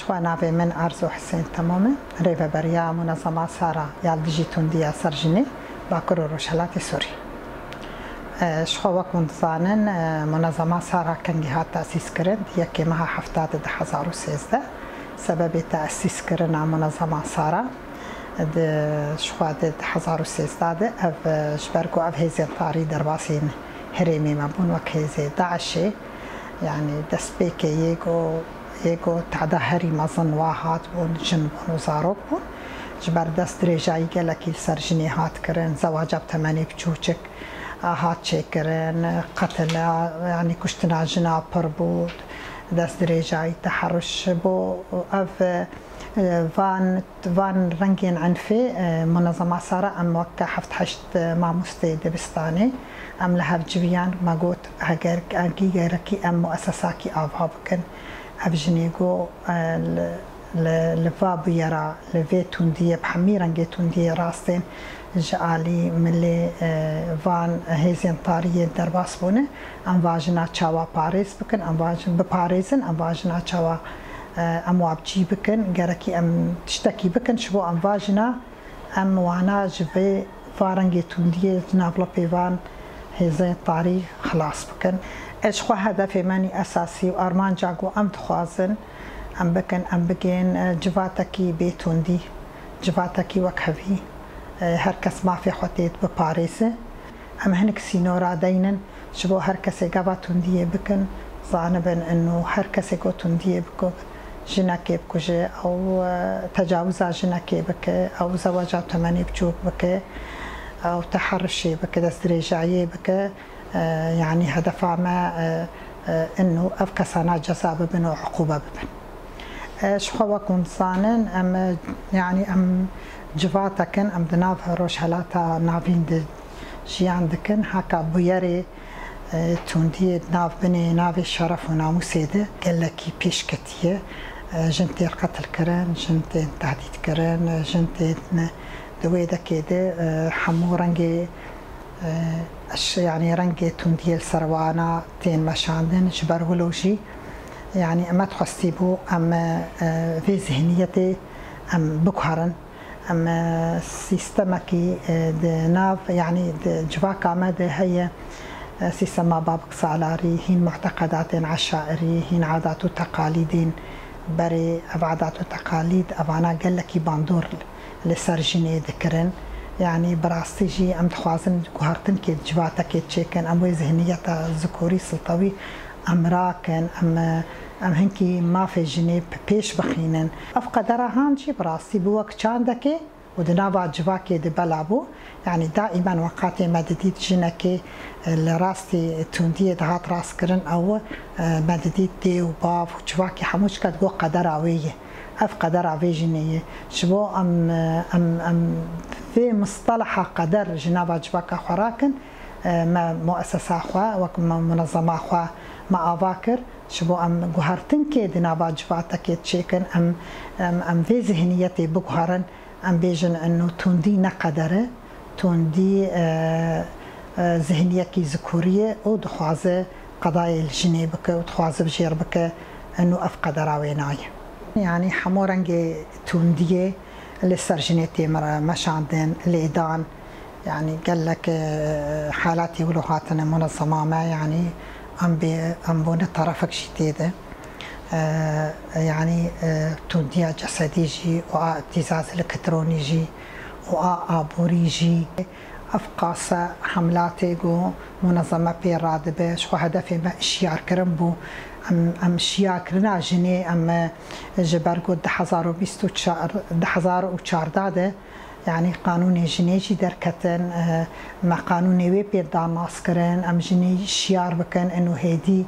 شخوا نافي من أرزو حسين تماما ريفا بريا منظمة سارة يالدجي تندية سرجني باكرو روشالاتي سوري. شخوا وكون ظانن منظمة سارة كان جهات تأسيس كرن يكي مها حفتات 2016 سبب تأسيس كرن منظمة سارة شخوا 2016 اف جبركو اف هيزي طاري درباسين هريمي مبون وك هيزي داعشي يعني دسبيكي يگو تعدا هری مزن واحد بون جن بون وزارو بون جبر دست درجایی گلکی سرجنی هات کرن زواجب تمنی بچوچک هات چه کرن قتل يعني کشتنا جنا پر بود دست درجایی تحرش بو اف وان رنگين عنفي منظمة سارة ام وكا حفت حشت مع مستي دبستاني ام لهب جبيان ما قوت هجرك انكي غيركي ام مؤسساكي افها بكن افجنيغو لفاب يرى لفي تونديه بحمي رنجي تونديه راستين جالي ملي فان هيزين طاريه درباس بونه ام واجنا تشاوا باريس بكن ام واجن بباريزن ام واجنا تشاوا ام وابجي بكن غيركي ام تشتكي بكن شبو ام واجنا ام وانا جبي فارنجي تونديه نافلا بيفان هيزين طاري خلاص بكن ايش خو هدفي ماني اساسي وارمان جاكو ام تخوازن ام بكن جفاتكي بيتوندي جفاتكي وكهفي هركس ما في حطيت بباريس ام هنك سينورا دينن شبو هركس جفاتوندي بكن ظانبن انه هركس جوتوندي بكو جناكي بكوجي او تجاوزا جناكي بك او زواجات تماني بجوك بك او تحرشي بك دستريجايي بك يعني هدف ما انه افكسنا جزاء ببن وعقوبه ببن شخوا كون صانن ام يعني ام جفاتكن ام دناف روش هلاتا نافين شي عندكن هكا بويري توندي ناف بني نافي شرف وناموسيده قال لك بيش كتيه جنتي القتل كران جنتي تهديد كران جنتي دويدا كده حمو رنجي يعني رنجي تونديل سروانا تين مشاندن جبر ولوجي يعني اما تخصيبو ام في ذهنيتي ام بكهرن ام سيستمكي ناف يعني جواكا ماده هي سيستما بابك سالاري هين معتقدات عشائري هين عادات وتقاليد بري عادات وتقاليد افانا قال لك باندور لسرجني ذكرن يعني براستيجي ام تخوازن قهرتن كي جواتك تشيكن ام ذهنيه ذكوري سلطوي ام راكن ام هنكي ما في جنيب بيش بخينن افقدر هانجي براستي بوك چاندكي ودنابا جواكي دي بلعبو يعني دائما وقاتي مدديد جنكي لراستي تونديه دهات راس كرن او مدديد دي وباب وجواكي حموش كتقو قدراويه اف قدر فيجنيه شبو ام في مصطلح قدر جنابا جواكا خوراكن ما مؤسسه خوا وكما منظمه خوا ما افاكر شبو ام جوهرتن كي دنابا جواتك تشيكن ام في ذهنيتي بقهرن ام بيجن انه توندي نقدره توندي ذهنيتي ذكوريه ودخوازه قضايا الجنيبك ودخوازه بجيربك انه افقد راويناي يعني حمورنجي تونديه اللي سرجنيتي مش عندن الإيدان يعني قال لك حالاتي ولغاتنا منظمة ما يعني أم بون طرفك جديدة يعني توندية جسدي جي وابتزاز الكتروني جي وآبوري جي أفقاس حملاتي جو منظمة بيرادبة شو هدفي ما إشيار كرمبو ام شياكرنا جني ام جبرگو 2024 يعني قانون جنيجي دركتن مع قانون وي بيدان ناسكرن ام جني شيار بكن انه هيدي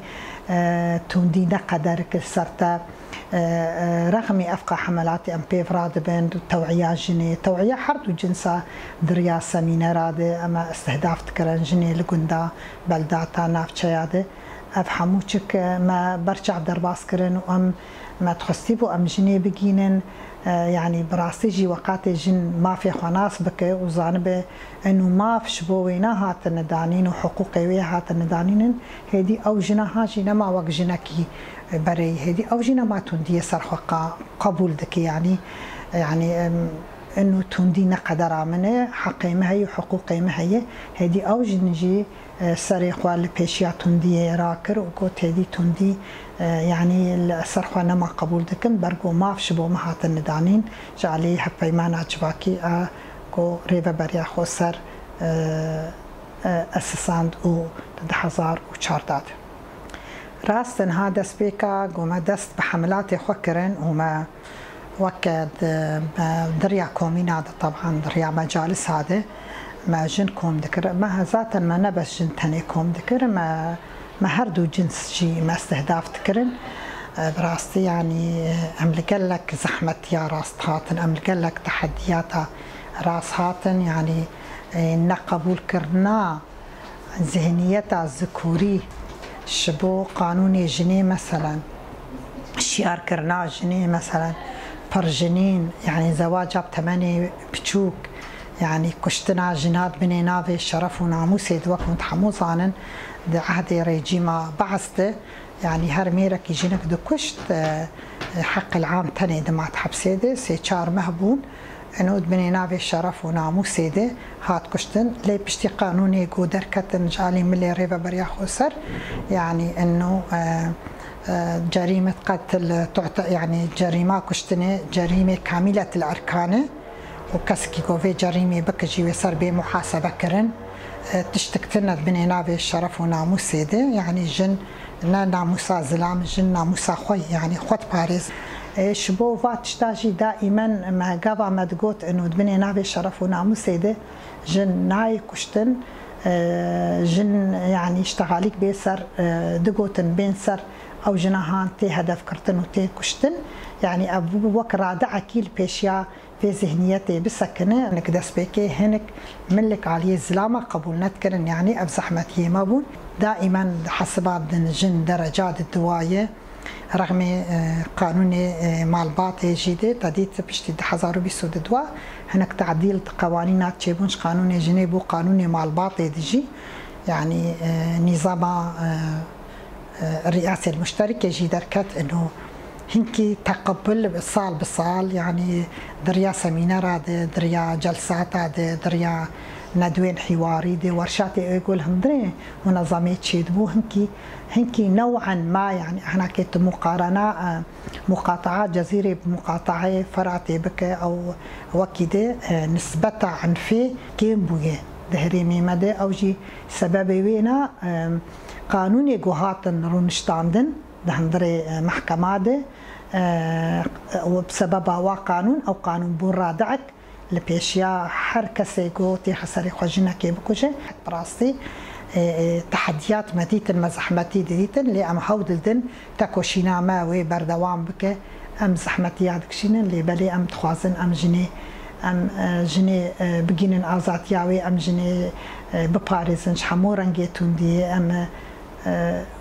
توندي نقدر كسرتا رغم افقى حملاتي ام بيفراد بين توعيه جني توعيه حرد وجنسا دريا سمينه راد اما استهداف تكرن جني لقندا بلداتا نافشياده افهموچك ما برچع درباس كرن وام ما تخستي بو ام جني بجينن يعني براستي جي وقات جن ما في خناس بك وزانبه انه ما فيش بوينا هات الندانين وحقوقي ويا هات الندانين هدي او جنا هاجينا ما وق جنكي بري هدي او جنا ما تندي سرخ قبول دك يعني انه تندي قدر منه حقي ما هي وحقوقي ما هي هدي او جنجي سريق والبيشيا تندي راكر وقوت هدي تندي يعني السرخوانه ما قبول دكن برقو ما فيش بو مهات الندانين جعلي حبي ما نعجباكي كو ريفا بريا خوسر اسساند و 2014 راستن هذا سبيكا قوما دست بحملات خوكرن وما وكد دريا كومينا طبعا دريا مجالس هذا ما جنكم ذكر ما ذاتا ما نبس جن تانيكم ذكر ما هردو جنس شي ما استهداف تكرن براستي يعني املك لك زحمة يا راس هاتن املك لك تحديات راس هاتن يعني نقبول كرنا ذهنيتها الذكوري شبو قانوني جني مثلا شيار كرنا جني مثلا فرجنين يعني زواج بثمانية بتشوك يعني كشتنا جنات بنينا في الشرف وناموس وكنت حموصانا عهد ريجيما بعثته يعني هرميرك يجينك دو كشت حق العام تاني دمات حبسيده سيشار مهبون انو بنينا في الشرف وناموس هات كشتن لي بشتي قانوني قودر كتن جالي ملي ريبا بريا خوسر يعني انه جريمة قتل يعني جريمة كشتنة جريمة كاملة الأركان وكسكي كوفي جريمة بكجي ويصير بمحاسبة كرن تشتكتنا بنينا في الشرف وناموس سيدة يعني جن ناموسا زلام جن ناموسا خوي يعني خود باريس شبو فاتشتاجي دائما ما قابا ما تقوت انه بنينا في الشرف وناموس سيدة جن ناي كشتن جن يعني اشتغاليك بيسر دقوتن بينسر او جناهان تي هدف كرتن وتي كشتن يعني ابو وك رادع كيل بيشيا في ذهنيتي بسكنه انك دسبيكي هنك ملك عليه الزلامه قبول نتكرن يعني اب زحمتي مابون دائما حسب جن درجات الدوايه رغم قانون مالبات جديد تديت بشتي حزارو بيسود دوا هناك تعديل قوانينات تشيبونش قانون جنيبو قانون مالبات ديجي يعني نظام الرئاسة المشتركة جي دركت انه هنكي تقبل صال بصال يعني دريا سمينارات دريا جلسات دريا ندوين حواري دي ورشات يقول هندري منظمات تشيدبو هنكي نوعا ما يعني احنا كنت مقارنة مقاطعات جزيرة بمقاطعة فرعتي بك او وكده نسبتها عن في كيم بويه دهريمي مدى او جي سببي وينا قانوني جوهاتن رونشتاندن دهندري محكمة ده وبسببها وقانون أو قانون بورادعك لبيشيا حركة جو تيخسري خجنا كيبكوجة براستي تحديات مديت المزحمتي ديتن اللي أم حودلدن تاكوشينا ما وبردوام بك أم زحمتي عدكشين اللي بلي أم تخوازن أم جني بجينن آزات ياوي أم جني بباريزن شحمورن جيتون دي أم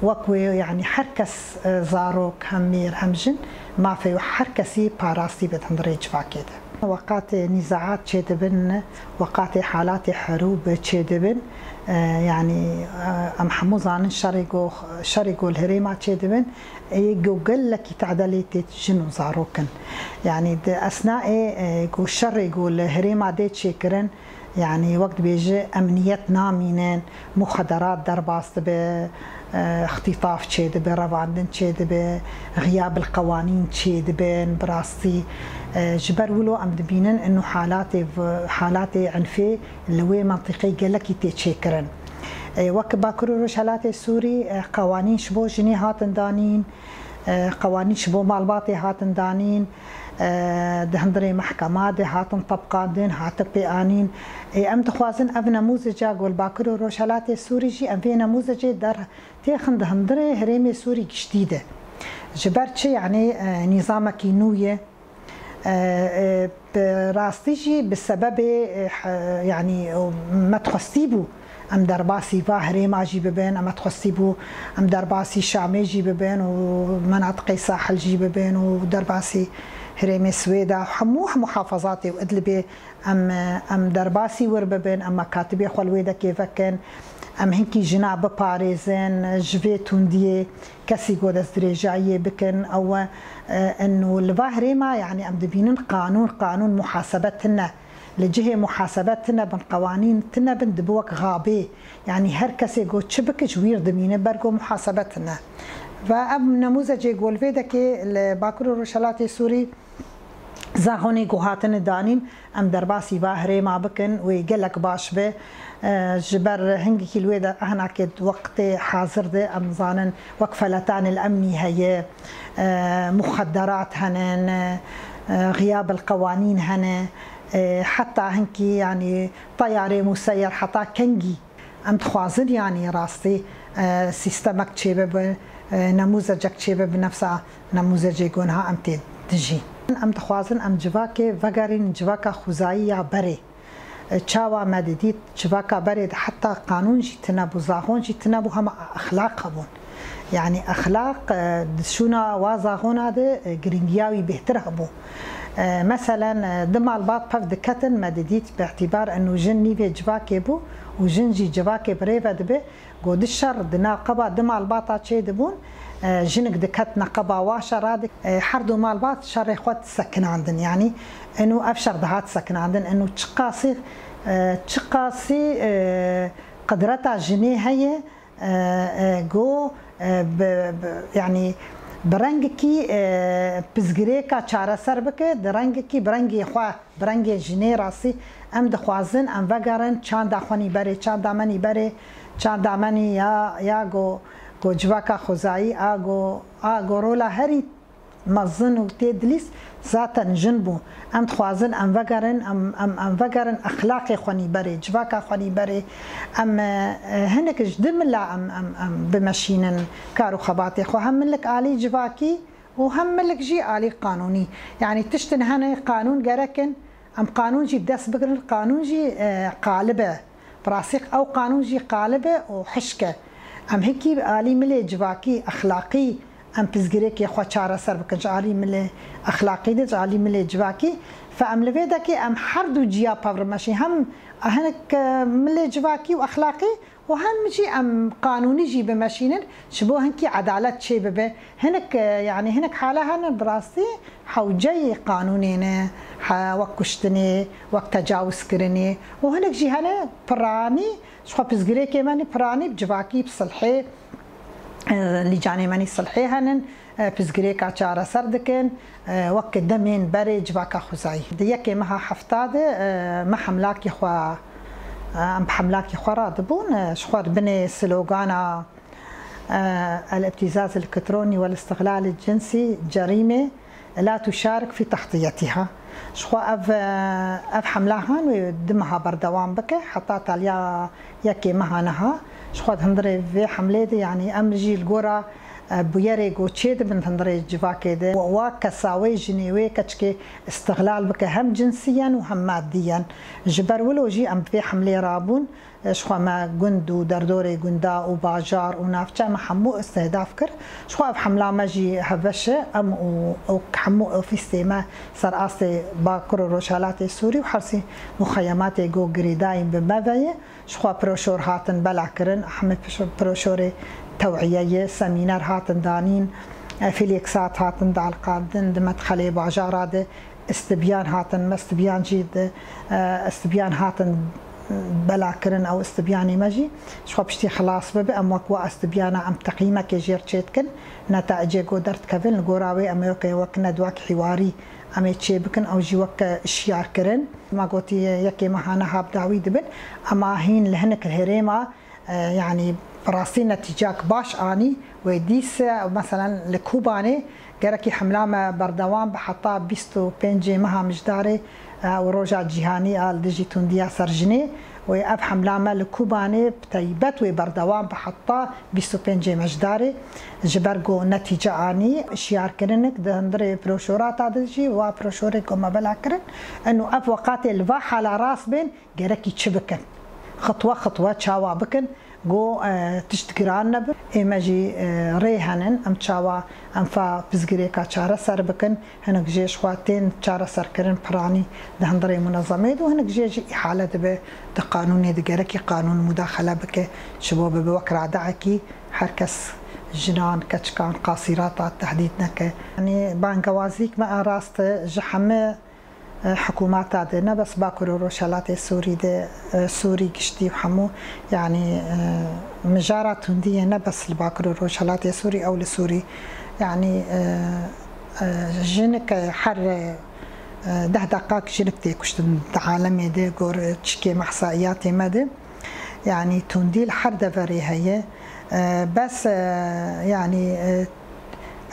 وكوي يعني حركس زاروك همير همجن ما في حركسي باراستي بتندريج فاكيد وقات نزاعات تشيدبن وقات حالات حروب تشيدبن يعني ام حموزان شريقو الهريمات تشيدبن يقول لك تعدلي جنو زاروكن يعني اثناء جو شريقو الهريمه دي تشيكرن يعني وقت بيجي امنيات نامينين مخدرات درباست باختطاف تشيد برفاندن تشيد بغياب القوانين تشيد بين براستي جبر ولو ام دبينن انه حالاتي عنفي اللي هو منطقي قال لك تشيكرن وقت باكرو رشالات السوري قوانين شبو جني هاتن دانين قوانين شبو مالباطي هاتن دانين دهندري محكمات هاتن طبقات دين هاتك بيانين ام تخوازن اف نموذج اقول باكرو روشالات السوري جي ام في نموذج در تيخن دهندري هريمي سوري جديده جبرتشي يعني نظام كينويه براستيجي بسبب يعني ما تخصيبو ام درباسي فاهري ما جي ببين ام تخصيبو ام درباسي شامي جي ببين ومناطق ساحل جي ببين ودرباسي هريمي سويدا وحموح محافظاتي وادلبي ام درباسي ورببين ام كاتبي خلويدا كيف كان ام هنكي جناب باريزين جفي تونديه كسي قودس دريجايه بكن او انه الفاهري ما يعني ام دبينن قانون محاسبتنا لجهه محاسبتنا بن قوانين تنا بن دبوك غابي يعني هر كسي قو تشبك جوير دمينه برقو محاسبتنا فأب نموذج يقول في دكي الباكور الرشالاتي السوري زاهوني قوهاتن دانين ام درباسي باهري ما بكن ويقلك باش به جبر هنجي كيلويدا هناك وقت حاضر ده ام زانن وقفلتان الامني هي مخدرات هنن غياب القوانين هنا حتى هنكي يعني طياري مسير حتى كنجي ام تخوازن يعني راستي سيستمك تشيبه نموذجك تشيبه بنفسها نموذج يكونها ام تجي ام تخوازن ام جواكي فقرين جواكا خوزايا بري تشاوا مدديت جواكا بري حتى قانون جي تنابو زاهون جي تنابو هم اخلاق هبون يعني اخلاق دشونا وازاهون هذا جرينجياوي بهتر هبو مثلا دمع الباط بف دكتن مدديت باعتبار انه جن في جواكي بو وجنجي جواكي بريفا دبي قود الشر دنا قبا دمع الباطا تشي دبون جنك دكت نقبا واشر هذا حردو مال بعض شر اخوات سكن عندن يعني انه ابشر دهات سكن عندن انه تشقاسي قدرتها جنيه هي جو يعني برنجكي بزغريكا چارە سەر بکە درنگكي برنگي خوا برنگي جنيه راسي ام دخوازن ام وگرن چان داخوني بري چان دامني بري چان دامني يا جو جواكا خوزایی آگو رولا هری مزن و تدلیس ذاتا جنبو ام تخوازن ام وگرن اخلاقی خونی بری جواكا خونی بری ام هنك جدم لا ام بمشينن كارو خباتي خو هم لك آلي جواكي وهم لك جي آلي قانوني يعني تشتن هنا قانون جركن ام قانون جي بدس بقرن قانون جي قالبه براسيق او قانون جي قالبه وحشكه ام هيكي آلي ملي جواكي اخلاقي ام بزغريكي خو چاره سر بكن آلي ملي اخلاقي دي آلي ملي جواكي فام لفيدكي ام حردو جيا باور ماشي هم هنك ملي جواكي واخلاقي وهم جي ام قانوني جي بمشينن شبو هنكي عدالة شي ببه هنك يعني هنك حالها هن براسي حوجي قانونين وكشتني وقت تجاوز كرني وهنك جي هنا براني شو بزغري كمان براني بجواكي بصلحي اللي جاني ماني صلحي هنن بزغري كاچارة سردكن وقت دمين بري جواكا خوزاي ديكي مها حفتاده ما حملاكي خوا ام بحملاكي خورا دبون شخور بني سلوغانا الابتزاز الالكتروني والاستغلال الجنسي جريمه لا تشارك في تغطيتها شخو اف حملاهن ودمها بردوام بك حتى تاليا يكي مهانها شخو هندري في حمله يعني امجي الجورا بويري جو تشيد بن هندري جواكي ده وكساوي جنيوي كتشكي استغلال بك هم جنسيا وهم ماديا جبر ولو جي ام في حمله رابون شخو ما جندو دردوري جندا وباجار ونافشا ما حمو استهداف كر شخو بحمله ما جي هبشه ام او حمو اوفيسي صار اسي باكر روشالات سوري وحرسي مخيمات جو جريداين بمبايه شخو بروشور هاتن بلع كرن احمد بروشوري توعية سمينار هاتن دانين فيليكسات هاتن دال قادن دمدخلي باجارات استبيان هاتن مستبيان جيد استبيان هاتن بلاكرن او استبياني مجي شو بشتي خلاص ببي ام وكوا استبيانا ام تقييمك جير تشيتكن نتائج جو درت كفل غوراوي امريكا وكنا دواك حواري ام تشيبكن او جي وك اشيار كرن ما قوتي يكي مهانا هاب داوي دبن اما هين لهنك الهريمه يعني براسي نتيجاك باش اني ويديس مثلا لكوباني جركي حملامه بردوام بحطا بيستو بنجي مها مجداري وروجا جيهاني ال ديجي تونديا سرجني واب حملامه لكوباني بتيبت وبردوام بحطا بيستو بنجي مجداري جبرجو نتيجه اني شيار كرنك دندري بروشورات ديجي وبروشوري كما بلاكرن انه اب وقات الفاح على راس بين جركي تشبكن خطوة خطوة تشاوا بكن جو تشتكران نب إيماجي ريهانن أم تشاوا أم فا بزجريكا تشارة سر بكن هناك جيش خواتين تشارة سر كرن براني دهندري منظمات وهناك جيش إحالة دب تقانون دجركي قانون مداخلة بك شباب بوكر دعكي حركس جنان كتشكان قاصرات تحديدنا يعني بانجوازيك ما راست جحمة حكومات عندنا بس باكر روشالات سوري ده سوري قشتي وحمو يعني مجارات هندية بس الباكر روشالات سوري أو لسوري يعني جنك حر ده دقائق جنك تيكشت عالمي ده قور تشكي محصائيات ماده يعني تنديل حر فري هي بس يعني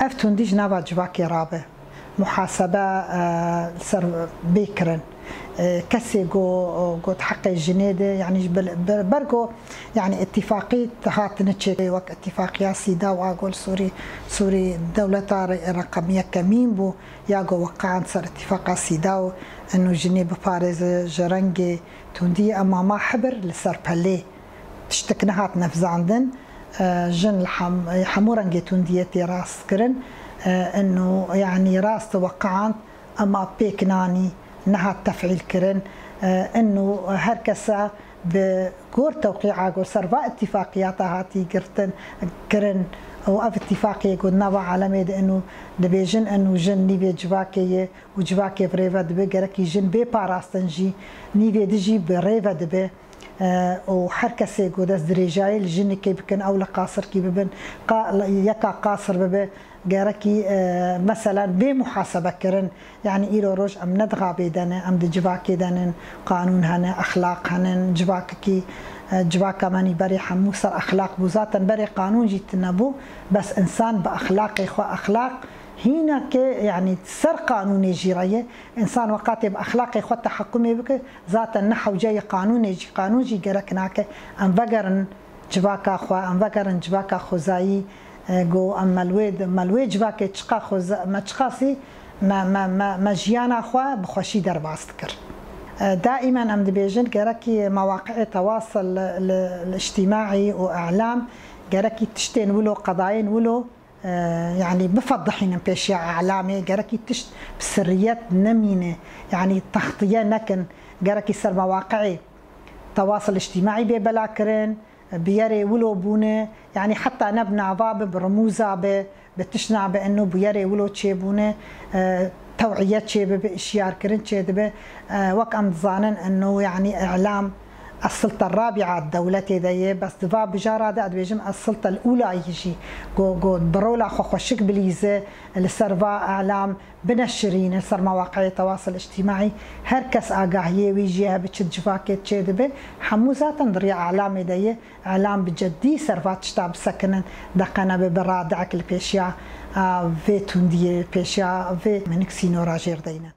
افتندي جنابا جواكي رابه محاسبة سر بيكرن كسي جو تحقق جنيدة يعني برجو يعني اتفاقية هات نتشي وقت اتفاقية سيدا واقول سوري دولة رقمية كمين بو ياقو وقعان صار اتفاقية سيدا انه جنيب باريس جرنجي تندي اما ما حبر لسر بالي تشتكنا هات نفز عندن جن حمورنجي تنديتي راس كرن انه يعني راس توقعان اما بيكناني انها تفعيل كرن انه هركسا بقور توقيعها قول سربا اتفاقيات هاتي قرتن كرن او اتفاقيه قلنا عالمي انه دبيجن انه جن نيفي جواكيه وجواكي بريفا دبي قركي جن بي باراستنجي نيفي دجي بريفا دبي وحركسي قدس دريجاي الجن كي بكن او لقاصر كي ببن يكا قاصر ببي جاركي مثلا بمحاسبة كرن يعني إيرو روج أم ندغى بيدنا أم دجواكي دانن قانون هنا أخلاق هنا جواكي جواكا ماني بري حموسر أخلاق بوزاتا بري قانون جيت نبو بس إنسان بأخلاق إخوة أخلاق هنا كي يعني سر قانوني جيرية إنسان وقاتي بأخلاق إخوة تحكمي بك ذاتا نحو جاي قانون جي جركناك أم بقرن جواكا أخوة أم بقرن جواكا خوزاي جو اما الويد جواكي تشقا خوز ما تشقاسي ما جيانا خوا بخوشي درباستكر دائما ام دبيجن كراكي مواقع التواصل الاجتماعي واعلام كراكي تشتين ولو قضايا ولو يعني بفضحين باشياء اعلامي كراكي تشت بسريات نمينه يعني تغطيه نكن كراكي سر مواقعي تواصل اجتماعي ببلاكرن بيري ولو بونه يعني حتى نبنى باب برموزة بتشنع بأنه بيري ولو تشيبونه توعيات شيبه بإشيار كرن شيبه وك أم ظانن أنه يعني إعلام السلطة الرابعة الدولة ذي بس دفاع بجارة ده بيجم السلطة الأولى يجي جو برولا خوشك بليزة السرفا إعلام بنشرين السر مواقع التواصل الاجتماعي هركس آجاهية ويجيها بتشد جفاكت شيدبه حموزات ندري إعلام ذي إعلام بجدي سرفات شتاب سكنن دقنا ببرادعك البيشيا في تندي البيشيا في منكسينو راجير دينا